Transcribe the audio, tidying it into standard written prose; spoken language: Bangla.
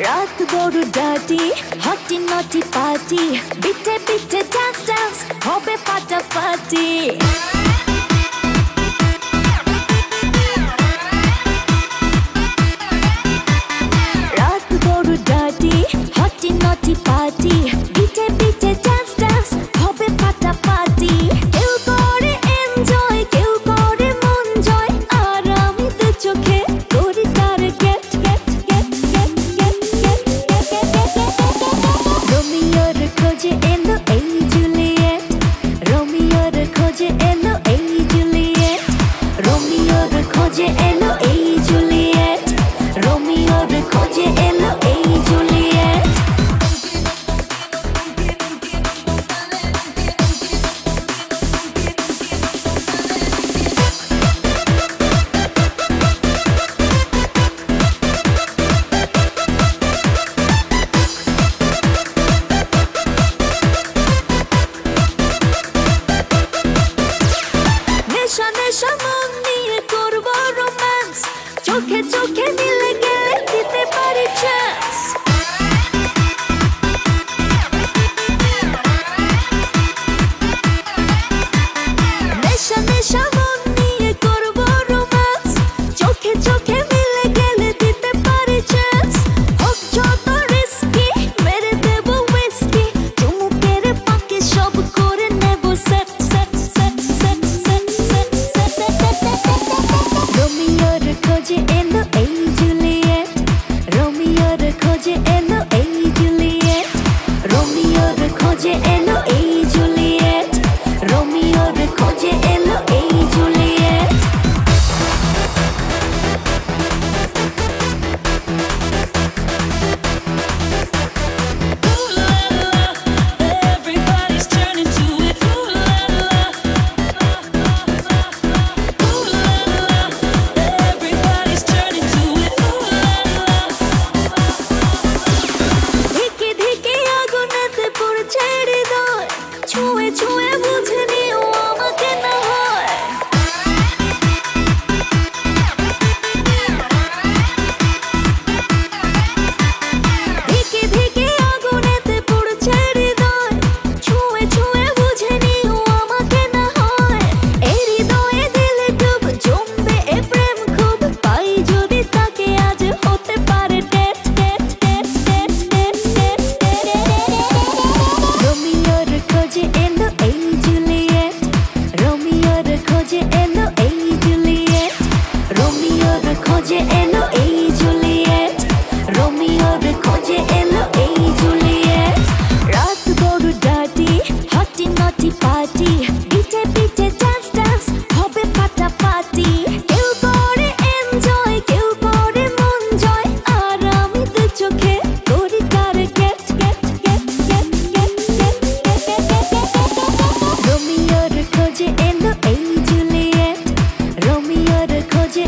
রাত বড় ডার্টি হটি নটি পার্টি বিটে বিটে ডান্স ডান্স হবে ফাটাফাটি রাত বড় ডার্টি হটি নটি পার্টি বিটে বিটে ডান্স ডান্স হবে ফাটাফাটি কেউ করে এনজয় কেউ করে মন জয় আর আমি তো চোখে করি তার get get get get get রোমিওর খোঁজে এলো এই জুলিয়েট রোমিওর খোঁজে এলো এই জুলিয়েট রোমিওর খোঁজে এলো এই জুলিয়েট রোমিওর খোঁজে এলো এই জুলিয়েট নেশা নেশা মন নিয়ে করবো রোম্যান্স চোখে চোখে মিলে গেলে দিতে পারি চান্স নেশা নেশা মন নিয়ে করবো রোম্যান্স চোখে চোখে মিলে গেলে দিতে পারি চান্স হোক যত রিস্কি মেরে দেবো উইস্কি চুমুকের ফাঁকে সব করে নেবো set set set set set set set রোমিওর খোঁজে এলো এই জুলিয়েট রোমিওর খোঁজে এলো এই জুলিয়েট রোমিওর খোঁজে এলো এই জুলিয়েট রোমিওর খোঁজে এলো এই Juliet Everybody's turning to it. Ooh la la, ooh la la. Everybody's turning to it. Ooh la la. ধিকে ধিকে আগুনেতে পড়ছে হৃদয় ছুঁয়ে ছুঁয়ে বুঝে নিও আমাকে না হয় ধিকে ধিকে আগুনেতে পড়ছে হৃদয় ছুঁয়ে ছুঁয়ে বুঝে নিও আমাকে না হয় এই হৃদয়ে দিলে ডুব জমবে এ প্রেম খুব পাই যদি তাকে আজ হতে পারে date date date date date date রোমিওর খোঁজে এলো এই জুলিয়েট রোমিওর খোঁজে এলো এই জুলিয়েট রোমিওর খোঁজে এলো এই জুলিয়েট রোমিওর খোঁজে এলো এই জুলিয়েট রাত বড় ডার্টি হটি নটি পার্টি বিটে বিটে ডান্স ডান্স হবে ফাটাফাটি কেউ করে এনজয় কেউ করে মন জয় আর আমি তো চোখে করি তার get get get get get get রোমিওর খোঁজে এলো এই জুলিয়েট রোমিওর খোঁজে